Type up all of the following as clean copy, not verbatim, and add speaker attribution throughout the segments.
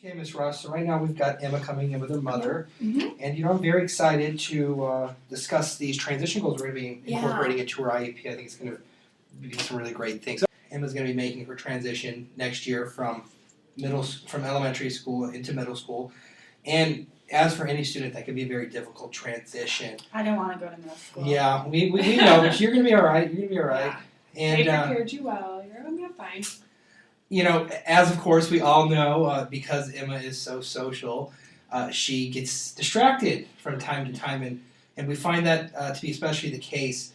Speaker 1: Okay, Ms. Ross, so right now we've got Emma coming in with her mother,
Speaker 2: Mhm.
Speaker 1: and I'm very excited to discuss these transition goals we're going to be incorporating into her IEP. I think it's going to be some really great things. Emma's going to be making her transition next year from elementary school into middle school, and as for any student, that can be a very difficult transition.
Speaker 2: I didn't want to go to middle school.
Speaker 1: Yeah, we know, but you're going to be all right. You're going to be all right.
Speaker 3: Yeah.
Speaker 1: And
Speaker 3: They prepared you well. You're going to be fine.
Speaker 1: you know, as of course we all know, because Emma is so social, she gets distracted from time to time, and we find that to be especially the case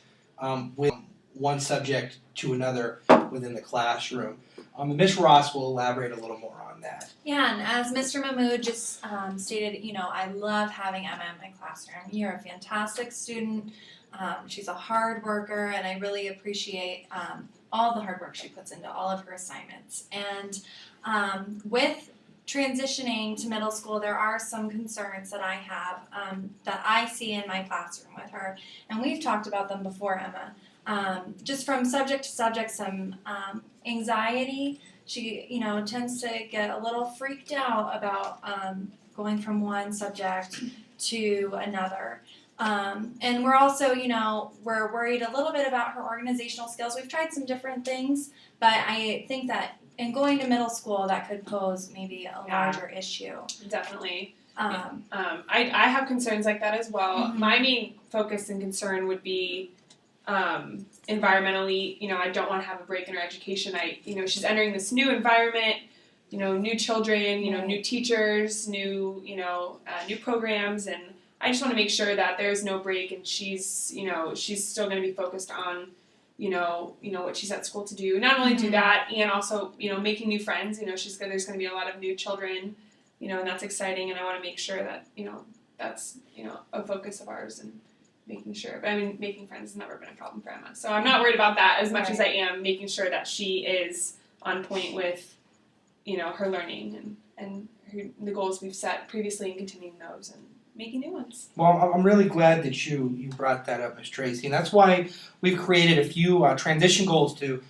Speaker 1: with one subject to another within the classroom. Ms. Ross will elaborate a little more on that.
Speaker 4: Yeah, and as Mr. Mahmood just stated, I love having Emma in my classroom. You're a fantastic student. She's a hard worker, and I really appreciate all the hard work she puts into all of her assignments. And with transitioning to middle school, there are some concerns that I have that I see in my classroom with her, and we've talked about them before, Emma. Just from subject to subject, some anxiety. She, tends to get a little freaked out about going from one subject to another. And we're also, we're worried a little bit about her organizational skills. We've tried some different things, but I think that in going to middle school, that could pose maybe a larger issue.
Speaker 3: Definitely.
Speaker 4: Um,
Speaker 3: I have concerns like that as well.
Speaker 4: Mhm.
Speaker 3: My main focus and concern would be environmentally. I don't want to have a break in her education. She's entering this new environment. New children.
Speaker 4: Right.
Speaker 3: New teachers. New programs, and I just want to make sure that there's no break, and she's still going to be focused on what she's at school to do. Not only do that, and also making new friends. There's going to be a lot of new children, and that's exciting. And I want to make sure that that's a focus of ours, and making sure. But making friends has never been a problem for Emma, so I'm not worried about that as much as I am making sure that she is on point with her learning and the goals we've set previously, and continuing those and making new ones.
Speaker 1: Well, I'm really glad that you brought that up, Ms. Tracy, and that's why we've created a few transition goals to,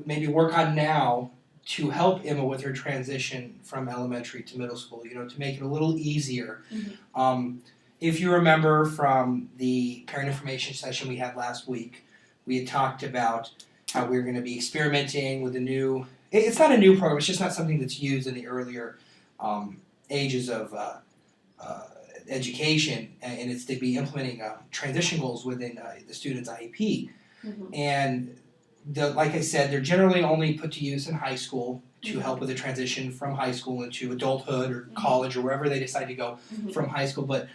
Speaker 1: maybe work on now to help Emma with her transition from elementary to middle school. To make it a little easier.
Speaker 3: Mm-hmm.
Speaker 1: If you remember from the parent information session we had last week, we had talked about how we were going to be experimenting with a new. It's not a new program. It's just not something that's used in the earlier ages of education, and it's to be implementing transition goals within the student's IEP.
Speaker 3: Mm-hmm.
Speaker 1: And like I said, they're generally only put to use in high school to help with the transition from high school into adulthood or college or wherever they decide to go from high school. But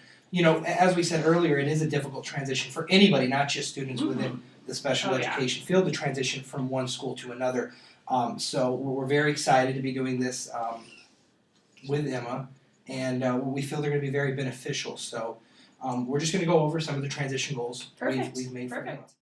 Speaker 1: as we said earlier, it is a difficult transition for anybody, not just students within the special education field, to transition from one school to another. So we're very excited to be doing this with Emma, and we feel they're going to be very beneficial. So we're just going to go over some of the transition goals
Speaker 3: Perfect.
Speaker 1: we've made for Emma.